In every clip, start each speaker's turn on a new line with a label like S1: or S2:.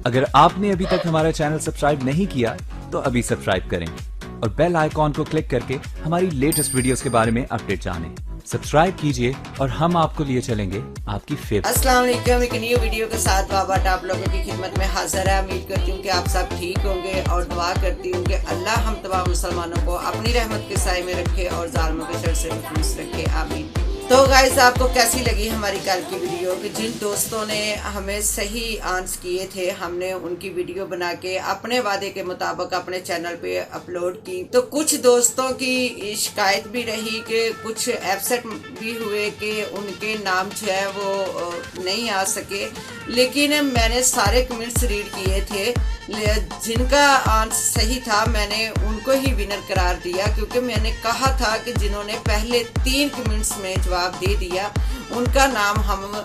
S1: अगर आपने अभी तक हमारा चैनल सब्सक्राइब नहीं किया तो अभी सब्सक्राइब करें और बेल आइकॉन को क्लिक करके हमारी लेटेस्ट वीडियोस के बारे में अपडेट जानें। सब्सक्राइब कीजिए और हम आपको लिए चलेंगे आपकी फेवरेट।
S2: अस्सलाम वालेकुम। एक न्यू वीडियो के साथ बाबा आप लोगों की खिदमत में हाजिर है। उम्मीद करती हूँ कि आप सब ठीक होंगे और दुआ करती हूँ कि अल्लाह हम तमाम मुसलमानों को अपनी रहमत के साए में रखे और जालिमों के शर से महफूज रखे, आमीन। तो गाइस, आपको कैसी लगी हमारी कल की वीडियो? कि जिन दोस्तों ने हमें सही आंसर किए थे, हमने उनकी वीडियो बना के अपने वादे के मुताबिक अपने चैनल पे अपलोड की। तो कुछ दोस्तों की शिकायत भी रही कि कुछ अपसेट भी हुए कि उनके नाम जो है वो नहीं आ सके, लेकिन मैंने सारे कमेंट्स रीड किए थे। जिनका आंसर सही था मैंने उनको ही विनर करार दिया, क्योंकि मैंने कहा था कि जिन्होंने पहले 3 कमेंट्स में जवाब दे दिया उनका नाम हम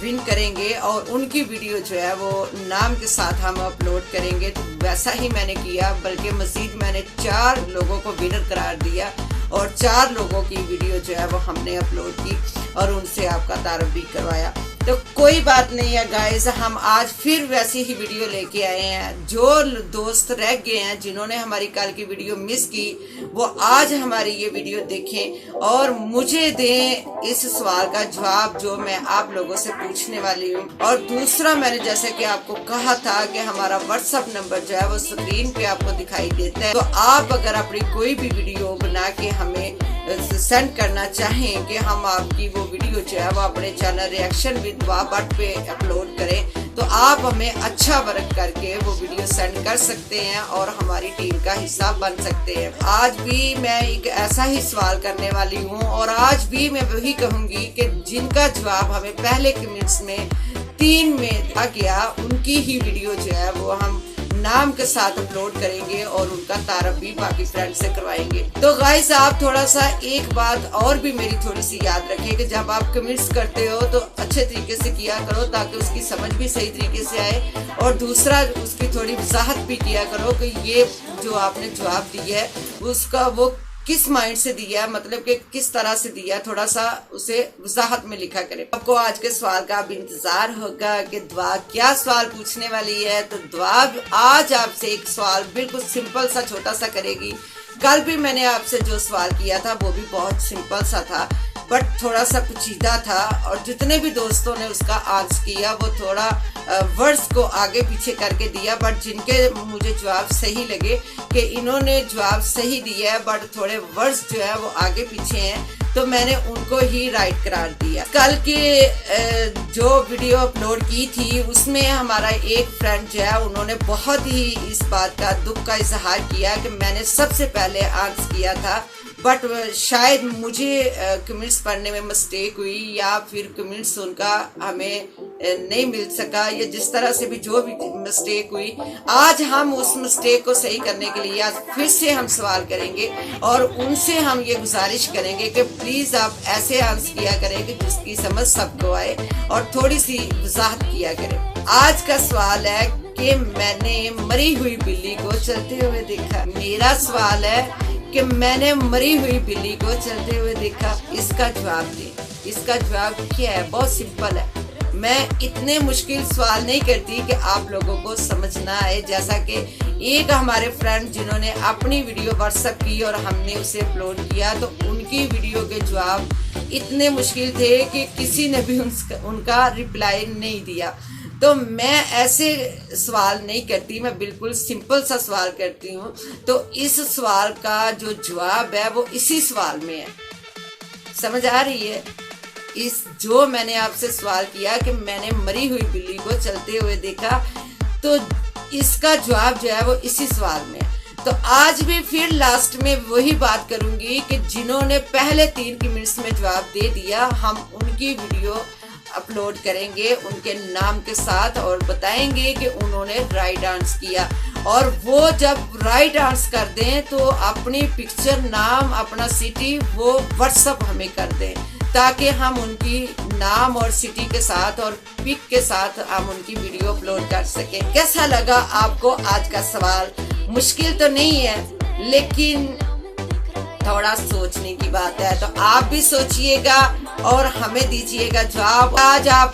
S2: विन करेंगे और उनकी वीडियो जो है वो नाम के साथ हम अपलोड करेंगे। तो वैसा ही मैंने किया, बल्कि मजीद मैंने 4 लोगों को विनर करार दिया और 4 लोगों की वीडियो जो है वो हमने अपलोड की और उनसे आपका तारुफ भी करवाया। तो कोई बात नहीं है गाइस, हम आज फिर वैसी ही वीडियो लेके आए हैं। जो दोस्त रह गए हैं जिन्होंने हमारी कल की वीडियो मिस की, वो आज हमारी ये वीडियो देखें और मुझे दें इस सवाल का जवाब जो मैं आप लोगों से पूछने वाली हूँ। और दूसरा, मैंने जैसे कि आपको कहा था कि हमारा व्हाट्सएप नंबर जो है वो स्क्रीन पे आपको दिखाई देता है। तो आप अगर अपनी कोई भी वीडियो बना के हमें सेंड करना चाहें कि हम आपकी वो वीडियो जो है वो अपने चैनल रिएक्शन विद बट पे अपलोड करें, तो आप हमें अच्छा वर्क करके वो वीडियो सेंड कर सकते हैं और हमारी टीम का हिस्सा बन सकते हैं। आज भी मैं एक ऐसा ही सवाल करने वाली हूँ और आज भी मैं वही कहूँगी कि जिनका जवाब हमें पहले कमेंट्स में 3 में आ गया, उनकी ही वीडियो जो है वो हम नाम के साथ अपलोड करेंगे और उनका तारुफ भी बाकी फ्रेंड से करवाएंगे। तो गाइस, आप थोड़ा सा एक बात और भी मेरी थोड़ी सी याद रखें कि जब आप कमेंट्स करते हो तो अच्छे तरीके से किया करो ताकि उसकी समझ भी सही तरीके से आए, और दूसरा उसकी थोड़ी वजाहत भी किया करो कि ये जो आपने जवाब दिया है उसका वो किस माइंड से दिया, मतलब कि किस तरह से दिया, थोड़ा सा उसे वजाहत में लिखा करें। आपको आज के सवाल का अब इंतजार होगा कि दुआ क्या सवाल पूछने वाली है। तो दुआ आज आपसे एक सवाल बिल्कुल सिंपल सा छोटा सा करेगी। कल भी मैंने आपसे जो सवाल किया था वो भी बहुत सिंपल सा था, बट थोड़ा सा पेचीदा था, और जितने भी दोस्तों ने उसका आंसर किया वो थोड़ा वर्ड्स को आगे पीछे करके दिया, बट जिनके मुझे जवाब सही लगे कि इन्होंने जवाब सही दिया है बट थोड़े वर्ड्स जो है वो आगे पीछे हैं, तो मैंने उनको ही राइट करार दिया। कल के जो वीडियो अपलोड की थी उसमें हमारा एक फ्रेंड जो है उन्होंने बहुत ही इस बात का दुख का इजहार किया कि मैंने सबसे पहले आंसर किया था, बट शायद मुझे कमेंट्स पढ़ने में मिस्टेक हुई या फिर कमेंट्स उनका हमें नहीं मिल सका, या जिस तरह से भी जो भी मिस्टेक हुई, आज हम उस मिस्टेक को सही करने के लिए आज फिर से हम सवाल करेंगे और उनसे हम ये गुजारिश करेंगे कि प्लीज आप ऐसे आंसर किया करें कि जिसकी समझ सबको आए और थोड़ी सी वजाहत किया करें। आज का सवाल है कि मैंने मरी हुई बिल्ली को चलते हुए देखा। मेरा सवाल है कि मैंने मरी हुई बिल्ली को चलते हुए देखा। इसका जवाब दें। इसका जवाब क्या है? बहुत सिंपल है। मैं इतने मुश्किल सवाल नहीं करती कि आप लोगों को समझना आए। जैसा कि एक हमारे फ्रेंड जिन्होंने अपनी वीडियो व्हाट्सएप की और हमने उसे अपलोड किया, तो उनकी वीडियो के जवाब इतने मुश्किल थे कि किसी ने भी उनका रिप्लाई नहीं दिया। तो मैं ऐसे सवाल नहीं करती, मैं बिल्कुल सिंपल सा सवाल करती हूँ। तो इस सवाल का जो जवाब है वो इसी सवाल में है। समझ आ रही है? इस जो मैंने आपसे सवाल किया कि मैंने मरी हुई बिल्ली को चलते हुए देखा, तो इसका जवाब जो है वो इसी सवाल में है। तो आज भी फिर लास्ट में वही बात करूंगी कि जिन्होंने पहले 3 मिनट्स में जवाब दे दिया, हम उनकी वीडियो अपलोड करेंगे उनके नाम के साथ और बताएंगे कि उन्होंने राइट आंसर किया। और वो जब राइट आंसर कर दें तो अपनी पिक्चर, नाम, अपना सिटी वो व्हाट्सएप हमें कर दें, ताकि हम उनकी नाम और सिटी के साथ और पिक के साथ हम उनकी वीडियो अपलोड कर सकें। कैसा लगा आपको आज का सवाल? मुश्किल तो नहीं है, लेकिन थोड़ा सोचने की बात है। तो आप भी सोचिएगा और हमें दीजिएगा जवाब। आज आप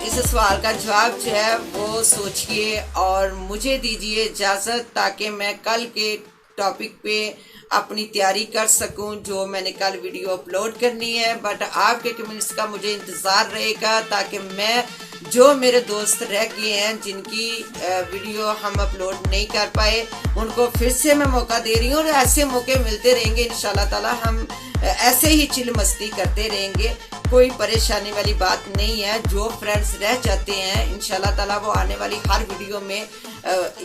S2: इस सवाल का जवाब जो है वो सोचिए और मुझे दीजिए इजाजत, ताकि मैं कल के टॉपिक पे अपनी तैयारी कर सकूं जो मैंने कल वीडियो अपलोड करनी है। बट आपके कमेंट्स का मुझे इंतज़ार रहेगा, ताकि मैं जो मेरे दोस्त रह गए हैं जिनकी वीडियो हम अपलोड नहीं कर पाए, उनको फिर से मैं मौका दे रही हूँ। और ऐसे मौके मिलते रहेंगे इंशाल्लाह ताला। हम ऐसे ही चिल मस्ती करते रहेंगे, कोई परेशानी वाली बात नहीं है। जो फ्रेंड्स रह जाते हैं इंशाल्लाह ताला वो आने वाली हर वीडियो में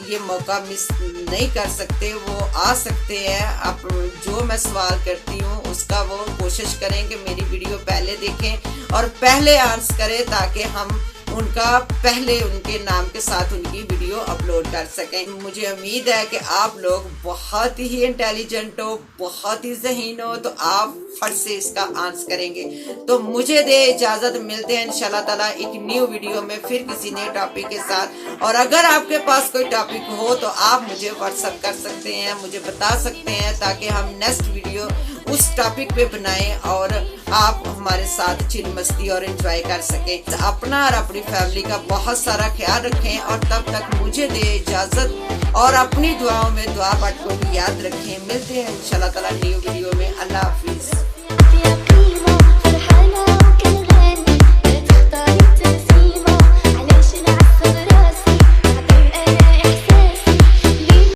S2: ये मौका मिस नहीं कर सकते, वो आ सकते हैं। आप जो मैं सवाल करती हूँ उसका वो कोशिश करें कि मेरी वीडियो पहले देखें और पहले आंसर करें, ताकि हम उनका पहले उनके नाम के साथ उनकी वीडियो अपलोड कर सकें। मुझे उम्मीद है कि आप लोग बहुत ही इंटेलिजेंट हो, बहुत ही ज़हीन हो, तो आप फट से इसका आंसर करेंगे। तो मुझे दे इजाज़त, मिलते हैं इंशाल्लाह ताला एक न्यू वीडियो में फिर किसी नए टॉपिक के साथ। और अगर आपके पास कोई टॉपिक हो तो आप मुझे व्हाट्सएप कर सकते हैं, मुझे बता सकते हैं, ताकि हम नेक्स्ट वीडियो उस टॉपिक पे बनाएं और आप हमारे साथ चिल मस्ती और एंजॉय कर सकें। अपना और अपनी फैमिली का बहुत सारा ख्याल रखें और तब तक मुझे दे इजाजत और अपनी दुआओं में दुआ पाठ को भी याद रखें। मिलते हैं इंशाल्लाह ताला न्यू वीडियो में। अल्लाह।